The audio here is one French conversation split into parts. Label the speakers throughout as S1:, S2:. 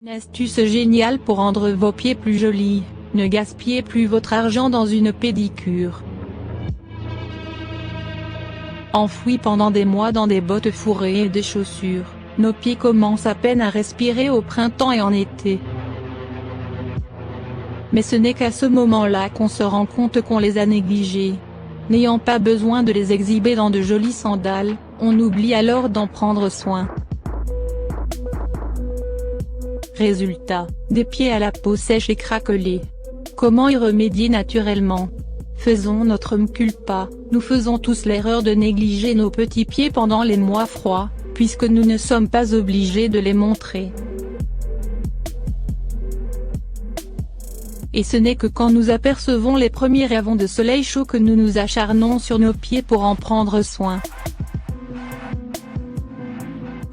S1: Une astuce géniale pour rendre vos pieds plus jolis, ne gaspillez plus votre argent dans une pédicure. Enfouis pendant des mois dans des bottes fourrées et des chaussures, nos pieds commencent à peine à respirer au printemps et en été. Mais ce n'est qu'à ce moment-là qu'on se rend compte qu'on les a négligés. N'ayant pas besoin de les exhiber dans de jolies sandales, on oublie alors d'en prendre soin. Résultat, des pieds à la peau sèche et craquelée. Comment y remédier naturellement? Faisons notre mea culpa, nous faisons tous l'erreur de négliger nos petits pieds pendant les mois froids, puisque nous ne sommes pas obligés de les montrer. Et ce n'est que quand nous apercevons les premiers rayons de soleil chaud que nous nous acharnons sur nos pieds pour en prendre soin.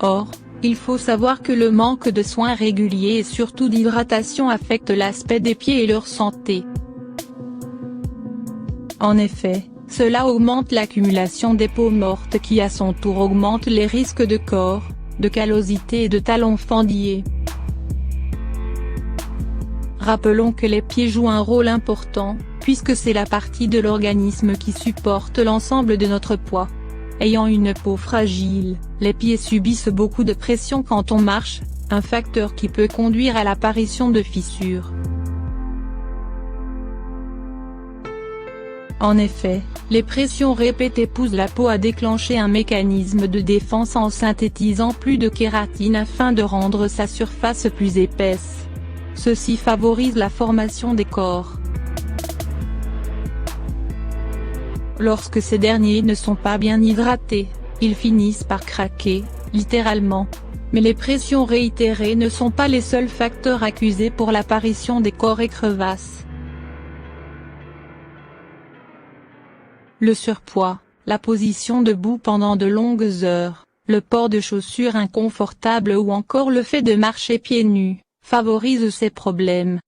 S1: Or, il faut savoir que le manque de soins réguliers et surtout d'hydratation affecte l'aspect des pieds et leur santé. En effet, cela augmente l'accumulation des peaux mortes qui à son tour augmente les risques de corps, de callosité et de talons fendillés. Rappelons que les pieds jouent un rôle important, puisque c'est la partie de l'organisme qui supporte l'ensemble de notre poids. Ayant une peau fragile, les pieds subissent beaucoup de pression quand on marche, un facteur qui peut conduire à l'apparition de fissures. En effet, les pressions répétées poussent la peau à déclencher un mécanisme de défense en synthétisant plus de kératine afin de rendre sa surface plus épaisse. Ceci favorise la formation des corps. Lorsque ces derniers ne sont pas bien hydratés, ils finissent par craquer, littéralement. Mais les pressions réitérées ne sont pas les seuls facteurs accusés pour l'apparition des corps et crevasses. Le surpoids, la position debout pendant de longues heures, le port de chaussures inconfortables ou encore le fait de marcher pieds nus, favorisent ces problèmes.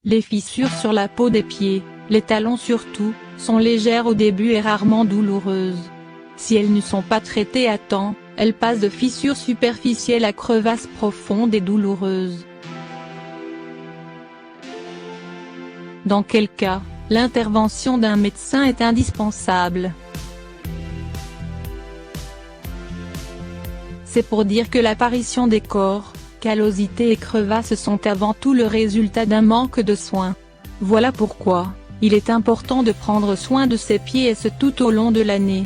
S1: Les fissures sur la peau des pieds, les talons surtout, sont légères au début et rarement douloureuses. Si elles ne sont pas traitées à temps, elles passent de fissures superficielles à crevasses profondes et douloureuses. Dans quel cas, l'intervention d'un médecin est indispensable. C'est pour dire que l'apparition des corps, callosité et crevasses sont avant tout le résultat d'un manque de soins. Voilà pourquoi, il est important de prendre soin de ses pieds et ce tout au long de l'année.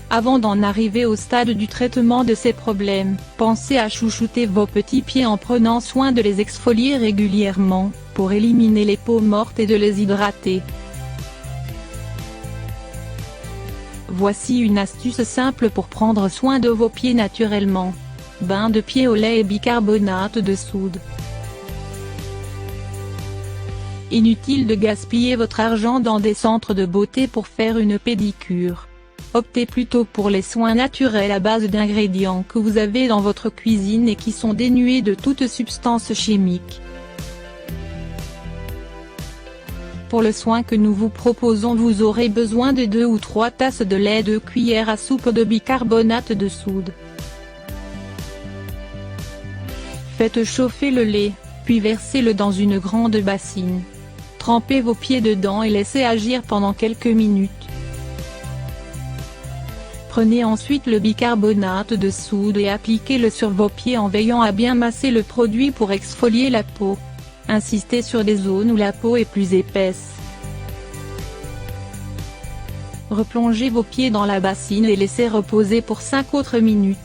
S1: Avant d'en arriver au stade du traitement de ces problèmes, pensez à chouchouter vos petits pieds en prenant soin de les exfolier régulièrement, pour éliminer les peaux mortes et de les hydrater. Voici une astuce simple pour prendre soin de vos pieds naturellement. Bain de pieds au lait et bicarbonate de soude. Inutile de gaspiller votre argent dans des centres de beauté pour faire une pédicure. Optez plutôt pour les soins naturels à base d'ingrédients que vous avez dans votre cuisine et qui sont dénués de toute substance chimique. Pour le soin que nous vous proposons, vous aurez besoin de 2 ou 3 tasses de lait, 2 cuillères à soupe de bicarbonate de soude. Faites chauffer le lait, puis versez-le dans une grande bassine. Trempez vos pieds dedans et laissez agir pendant quelques minutes. Prenez ensuite le bicarbonate de soude et appliquez-le sur vos pieds en veillant à bien masser le produit pour exfolier la peau. Insistez sur des zones où la peau est plus épaisse. Replongez vos pieds dans la bassine et laissez reposer pour 5 autres minutes.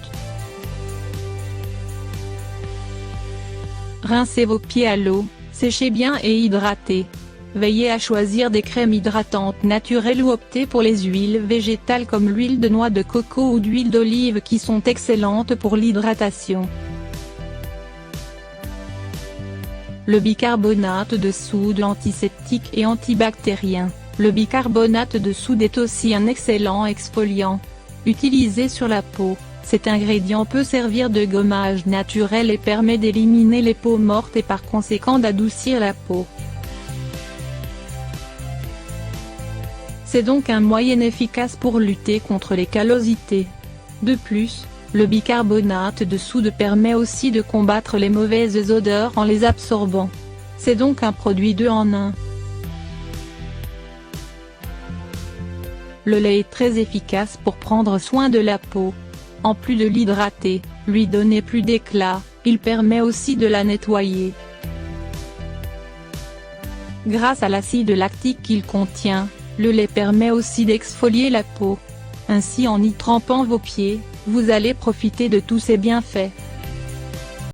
S1: Rincez vos pieds à l'eau, séchez bien et hydratez. Veillez à choisir des crèmes hydratantes naturelles ou optez pour les huiles végétales comme l'huile de noix de coco ou d'huile d'olive qui sont excellentes pour l'hydratation. Le bicarbonate de soude antiseptique et antibactérien. Le bicarbonate de soude est aussi un excellent exfoliant. Utilisé sur la peau, cet ingrédient peut servir de gommage naturel et permet d'éliminer les peaux mortes et par conséquent d'adoucir la peau. C'est donc un moyen efficace pour lutter contre les callosités. De plus, le bicarbonate de soude permet aussi de combattre les mauvaises odeurs en les absorbant. C'est donc un produit 2 en 1. Le lait est très efficace pour prendre soin de la peau. En plus de l'hydrater, lui donner plus d'éclat, il permet aussi de la nettoyer. Grâce à l'acide lactique qu'il contient, le lait permet aussi d'exfolier la peau. Ainsi en y trempant vos pieds, vous allez profiter de tous ces bienfaits.